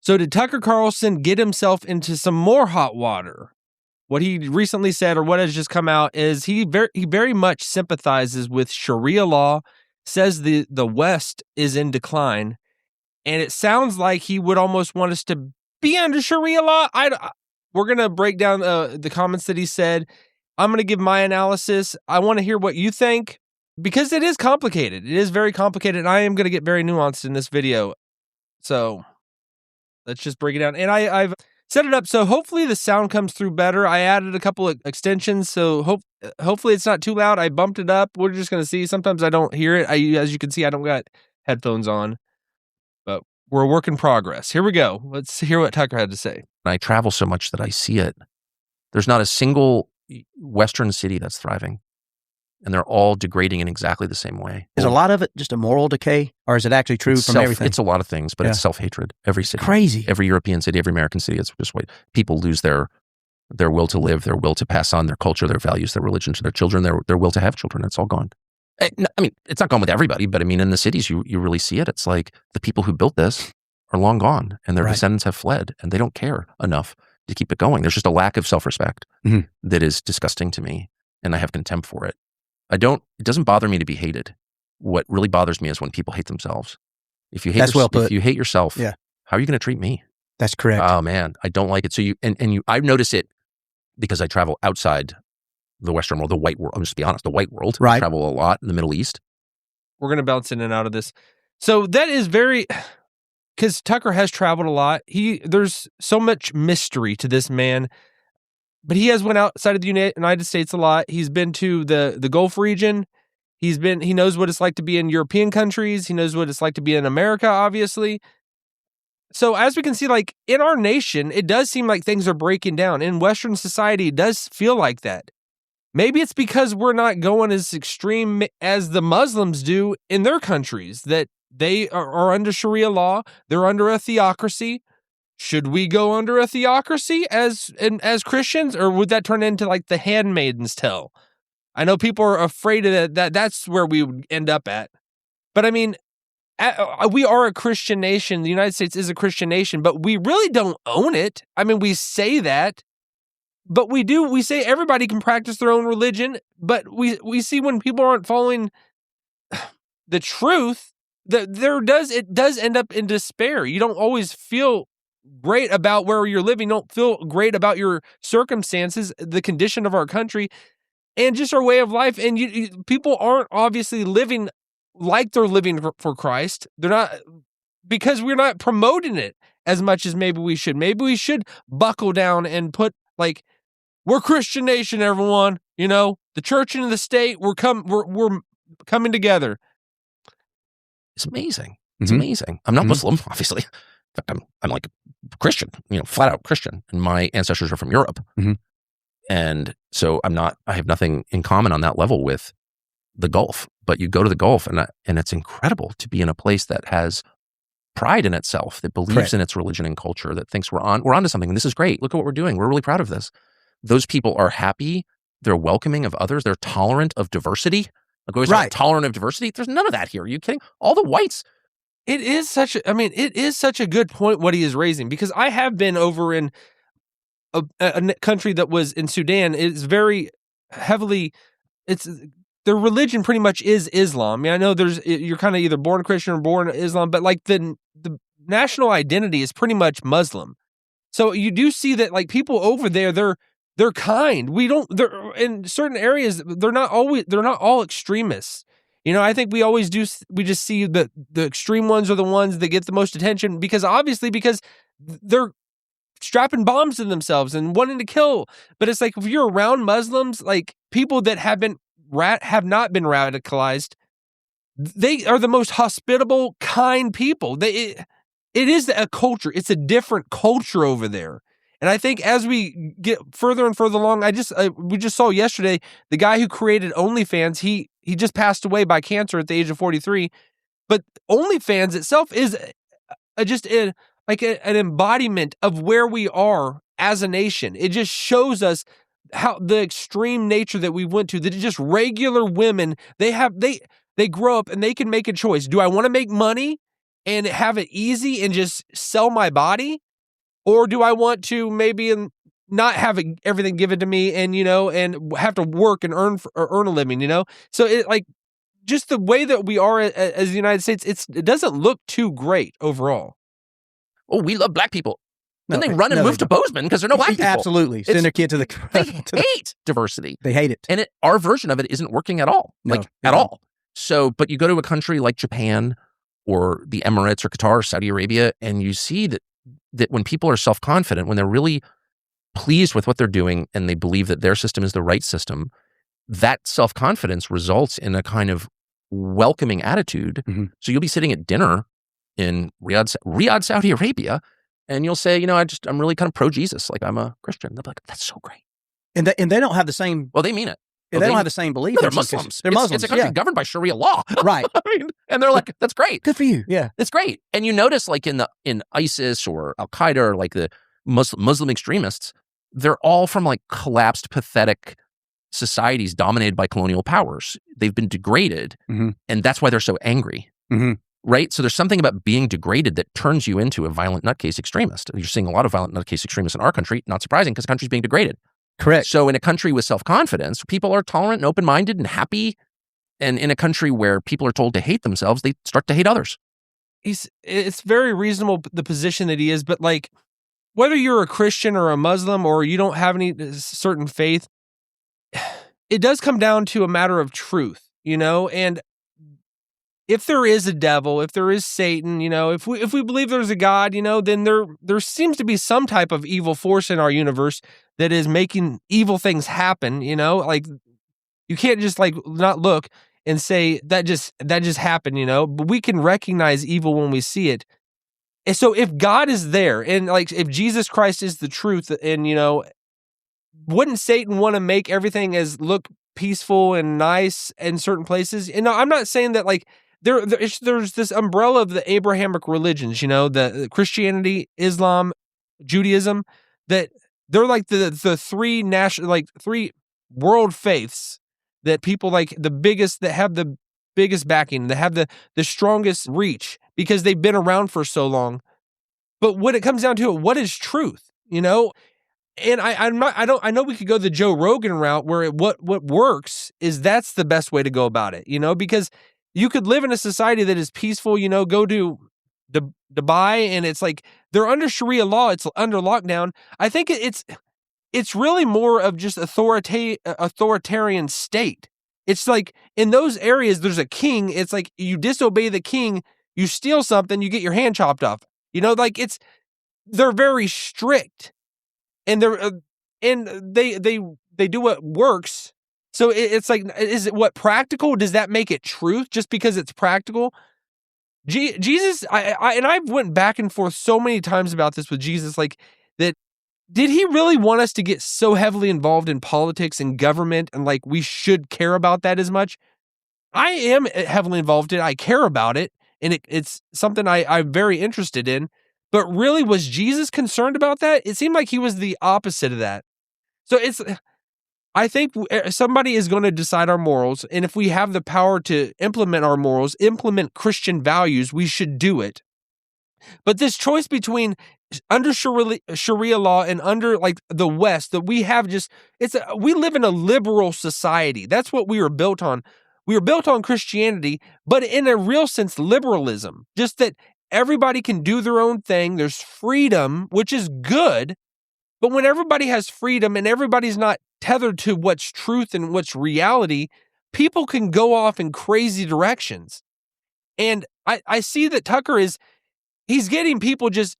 So did Tucker Carlson get himself into some more hot water? What he recently said, or what has just come out, is he very much sympathizes with Sharia law, says the West is in decline, and it sounds like he would almost want us to be under Sharia law. We're going to break down the comments that he said. I'm going to give my analysis. I want to hear what you think, because it is complicated. It is very complicated, and I am going to get very nuanced in this video. So let's just break it down. And I've set it up so hopefully the sound comes through better. I added a couple of extensions, so hopefully it's not too loud. I bumped it up. We're just going to see. Sometimes I don't hear it. As you can see, I don't got headphones on. But we're a work in progress. Here we go. Let's hear what Tucker had to say. I travel so much that I see it. There's not a single Western city that's thriving, and they're all degrading in exactly the same way. Is a lot of it just a moral decay, or is it actually true from everything? It's a lot of things, but it's self-hatred. Every city. Crazy. Every European city, every American city, it's just what people lose their will to live, their will to pass on their culture, their values, their religion to their children, their will to have children. It's all gone. I mean, it's not gone with everybody, but I mean, in the cities, you really see it. It's like the people who built this are long gone, and their descendants have fled, and they don't care enough to keep it going. There's just a lack of self-respect that is disgusting to me, and I have contempt for it. It doesn't bother me to be hated. What really bothers me is when people hate themselves. If you hate if you hate yourself, how are you going to treat me? That's correct. Oh man, I don't like it. So I notice it because I travel outside the Western world, the white world. I'm just be honest, the white world. Right. I travel a lot in the Middle East. We're going to bounce in and out of this. So that is because Tucker has traveled a lot. There's so much mystery to this man, but he has went outside of the United States a lot. He's been to the Gulf region. He knows what it's like to be in European countries. He knows what it's like to be in America, obviously. So as we can see, like in our nation, it does seem like things are breaking down. In Western society, it does feel like that. Maybe it's because we're not going as extreme as the Muslims do in their countries, that they are under Sharia law. They're under a theocracy. Should we go under a theocracy as Christians, or would that turn into like the Handmaid's Tale? I know people are afraid of that. That's where we would end up at. But I mean, we are a Christian nation. The United States is a Christian nation, but we really don't own it. I mean, we say that, but we do. We say everybody can practice their own religion, but we see when people aren't following the truth, that it does end up in despair. You don't always feel great about where you're living. You don't feel great about your circumstances, the condition of our country, and just our way of life. And people aren't obviously living like they're living for Christ. They're not, because we're not promoting it as much as maybe we should. Maybe we should buckle down and put like, we're Christian nation, everyone. You know, the church and the state, we're coming together. It's amazing. It's amazing. I'm not Muslim, obviously. In fact, I'm like a Christian, flat out Christian. And my ancestors are from Europe. And so I have nothing in common on that level with the Gulf. But you go to the Gulf and it's incredible to be in a place that has pride in itself, that believes in its religion and culture, that thinks we're onto something. And this is great. Look at what we're doing. We're really proud of this. Those people are happy. They're welcoming of others. They're tolerant of diversity. Like we always say, tolerant of diversity. There's none of that here. Are you kidding? All the whites. It is such a good point what he is raising, because I have been over in a country that was in Sudan. It's very heavily, their religion pretty much is Islam. I mean, I know you're kind of either born Christian or born Islam, but like the national identity is pretty much Muslim. So you do see that like people over there, they're kind. They're in certain areas, they're not all extremists. I think we just see the extreme ones are the ones that get the most attention because they're strapping bombs to themselves and wanting to kill. But it's like, if you're around Muslims, like people that have not been radicalized, they are the most hospitable, kind people. It is a culture. It's a different culture over there. And I think as we get further and further along, we just saw yesterday, the guy who created OnlyFans, he just passed away by cancer at the age of 43. But OnlyFans itself is an embodiment of where we are as a nation. It just shows us how the extreme nature that we went to, that just regular women, they grow up and they can make a choice. Do I want to make money and have it easy and just sell my body? Or do I want to maybe not have everything given to me and, and have to work and earn a living, So it like just the way that we are as the United States, it doesn't look too great overall. Oh, we love black people. Then they run and move to Bozeman because there are no black people. Absolutely. Send their kid to the... They hate diversity. They hate it. And our version of it isn't working at all. At all. So, but you go to a country like Japan or the Emirates or Qatar or Saudi Arabia, and you see that when people are self-confident, when they're really pleased with what they're doing and they believe that their system is the right system, that self-confidence results in a kind of welcoming attitude. Mm-hmm. So you'll be sitting at dinner in Riyadh, Saudi Arabia, and you'll say, I'm really kind of pro-Jesus. Like, I'm a Christian. They'll be like, that's so great. And they don't have the same... Well, they mean it. They don't have the same belief. No, they're Muslims. They're Muslims. It's a country governed by Sharia law. Right. And they're like, that's great. Good for you. Yeah. It's great. And you notice like in ISIS or Al-Qaeda or like the Muslim extremists, they're all from like collapsed, pathetic societies dominated by colonial powers. They've been degraded. Mm-hmm. And that's why they're so angry. Mm-hmm. Right? So there's something about being degraded that turns you into a violent nutcase extremist. You're seeing a lot of violent nutcase extremists in our country. Not surprising because the country's being degraded. Correct. So in a country with self-confidence, people are tolerant and open-minded and happy. And in a country where people are told to hate themselves, they start to hate others. It's very reasonable, the position that he is, but like, whether you're a Christian or a Muslim or you don't have any certain faith, it does come down to a matter of truth, and if there is a devil, if there is Satan, if we believe there's a God, then there seems to be some type of evil force in our universe that is making evil things happen, like you can't just like not look and say that just happened, but we can recognize evil when we see it. And so if God is there and like if Jesus Christ is the truth and, wouldn't Satan want to make everything as look peaceful and nice in certain places? I'm not saying that like there's this umbrella of the Abrahamic religions, the Christianity, Islam, Judaism, that they're like the three world faiths that people like that have the biggest backing, that have the strongest reach because they've been around for so long. But when it comes down to it, what is truth? And I know we could go the Joe Rogan route where what works is that's the best way to go about it, because you could live in a society that is peaceful, go to Dubai and it's like they're under Sharia law, it's under lockdown. I think it's really more of just authoritarian state. It's like in those areas there's a king, it's like you disobey the king, you steal something, you get your hand chopped off. Like they're very strict. And they do what works. So it's like, is it what practical? Does that make it truth just because it's practical? Jesus, I've went back and forth so many times about this with Jesus, like that. Did he really want us to get so heavily involved in politics and government and like we should care about that as much? I am heavily involved in it. I care about it. And it's something I'm very interested in. But really, was Jesus concerned about that? It seemed like he was the opposite of that. So I think somebody is going to decide our morals. And if we have the power to implement our morals, implement Christian values, we should do it. But this choice between under Sharia law and under like the West that we have we live in a liberal society. That's what we were built on. We were built on Christianity, but in a real sense, liberalism. Just that everybody can do their own thing. There's freedom, which is good. But when everybody has freedom and everybody's not tethered to what's truth and what's reality, people can go off in crazy directions. And I see that Tucker he's getting people just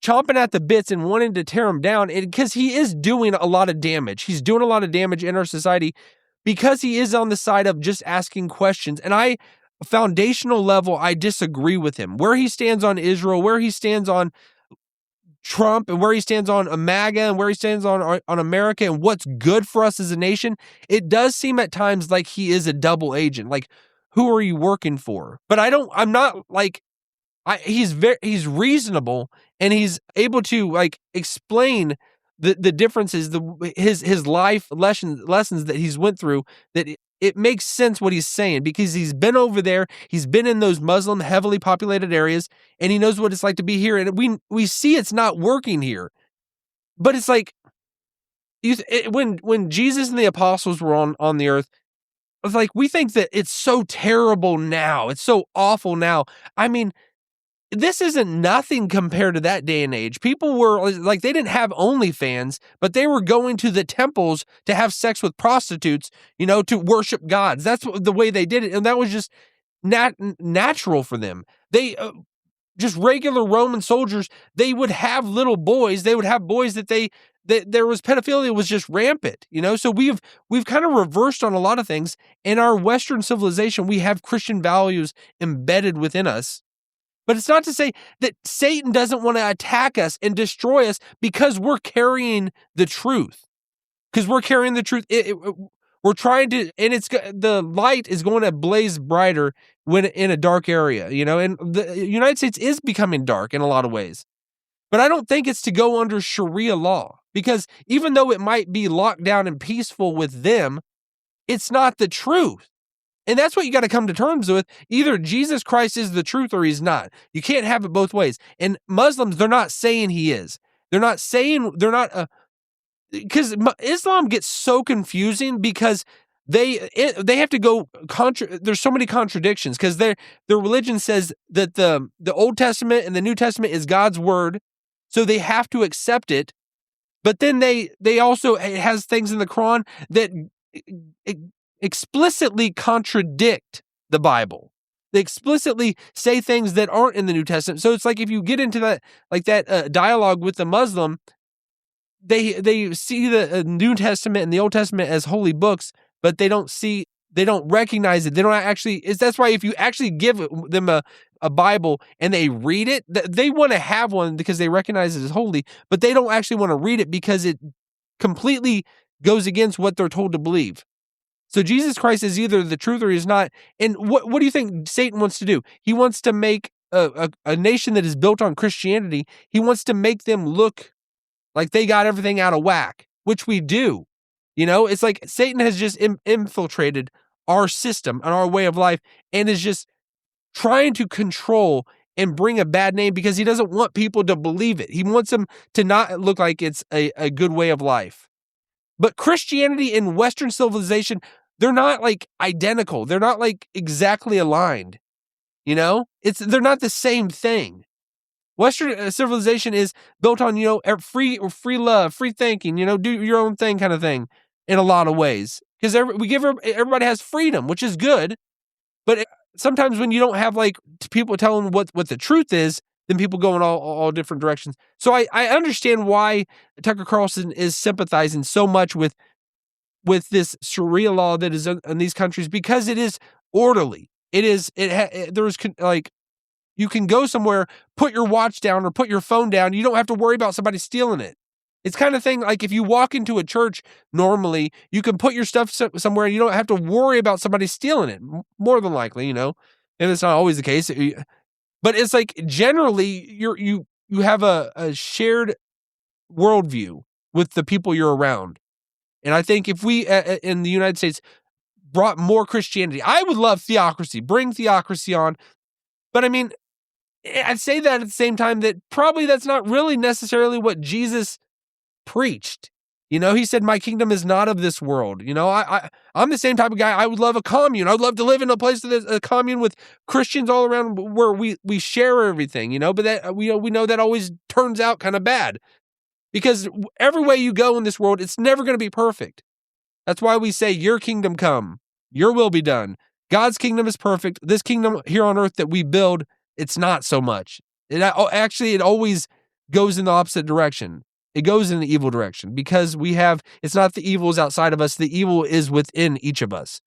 chomping at the bits and wanting to tear him down because he is doing a lot of damage. He's doing a lot of damage in our society because he is on the side of just asking questions. And foundational level, I disagree with him. Where he stands on Israel, where he stands on Trump, and where he stands on MAGA, and where he stands on America, and what's good for us as a nation, it does seem at times like he is a double agent. Like, who are you working for? But I'm not like, he's reasonable, and he's able to like explain the differences, his life lessons that he's went through that it makes sense what he's saying because he's been over there. He's been in those Muslim heavily populated areas, and he knows what it's like to be here. And we see it's not working here, but it's like when Jesus and the apostles were on the earth, it's like we think that it's so terrible now. It's so awful now. I mean, this isn't nothing compared to that day and age. People were like, they didn't have OnlyFans, but they were going to the temples to have sex with prostitutes, to worship gods. That's the way they did it. And that was just natural for them. They, just regular Roman soldiers, they would have little boys. They would have boys that there was pedophilia was just rampant, So we've kind of reversed on a lot of things. In our Western civilization, we have Christian values embedded within us. But it's not to say that Satan doesn't want to attack us and destroy us because we're carrying the truth. Because we're carrying the truth. We're trying to, and the light is going to blaze brighter when in a dark area, and the United States is becoming dark in a lot of ways. But I don't think it's to go under Sharia law, because even though it might be locked down and peaceful with them, it's not the truth. And that's what you got to come to terms with. Either Jesus Christ is the truth or he's not. You can't have it both ways. And Muslims, they're not saying he is. Because Islam gets so confusing because they have to go there's so many contradictions because their religion says that the Old Testament and the New Testament is God's word, so they have to accept it. But then they also, it has things in the Quran that explicitly contradict the Bible. They explicitly say things that aren't in the New Testament. So it's like if you get into that dialogue with the Muslim, they see the New Testament and the Old Testament as holy books, but they don't recognize it. They don't actually. That's why if you actually give them a Bible and they read it, they want to have one because they recognize it as holy, but they don't actually want to read it because it completely goes against what they're told to believe. So Jesus Christ is either the truth or he's not. And what do you think Satan wants to do? He wants to make a nation that is built on Christianity. He wants to make them look like they got everything out of whack, which we do. It's like Satan has just infiltrated our system and our way of life and is just trying to control and bring a bad name because he doesn't want people to believe it. He wants them to not look like it's a good way of life. But Christianity and Western civilization, they're not like identical. They're not like exactly aligned. They're not the same thing. Western civilization is built on, free love, free thinking, do your own thing kind of thing in a lot of ways. Because everybody has freedom, which is good. But sometimes when you don't have like people telling what the truth is, then people go in all different directions. So I understand why Tucker Carlson is sympathizing so much with this Sharia law that is in these countries because it is orderly. You can go somewhere, put your watch down or put your phone down. You don't have to worry about somebody stealing it. It's kind of thing like if you walk into a church normally, you can put your stuff somewhere and you don't have to worry about somebody stealing it. More than likely, and it's not always the case. But it's like generally you have a shared worldview with the people you're around. And I think if we in the United States brought more Christianity, I would love theocracy, bring theocracy on. But I mean, I'd say that at the same time that probably that's not really necessarily what Jesus preached. He said, my kingdom is not of this world. I'm the same type of guy. I would love a commune. I would love to live in a place that's a commune with Christians all around where we share everything, but that we know that always turns out kind of bad because every way you go in this world, it's never going to be perfect. That's why we say your kingdom come, your will be done. God's kingdom is perfect. This kingdom here on earth that we build, it's not so much. It always goes in the opposite direction. It goes in the evil direction because it's not the evil is outside of us. The evil is within each of us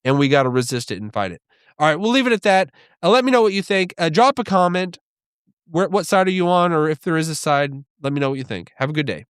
and we got to resist it and fight it. All right. We'll leave it at that. Let me know what you think. Drop a comment. What side are you on? Or if there is a side, let me know what you think. Have a good day.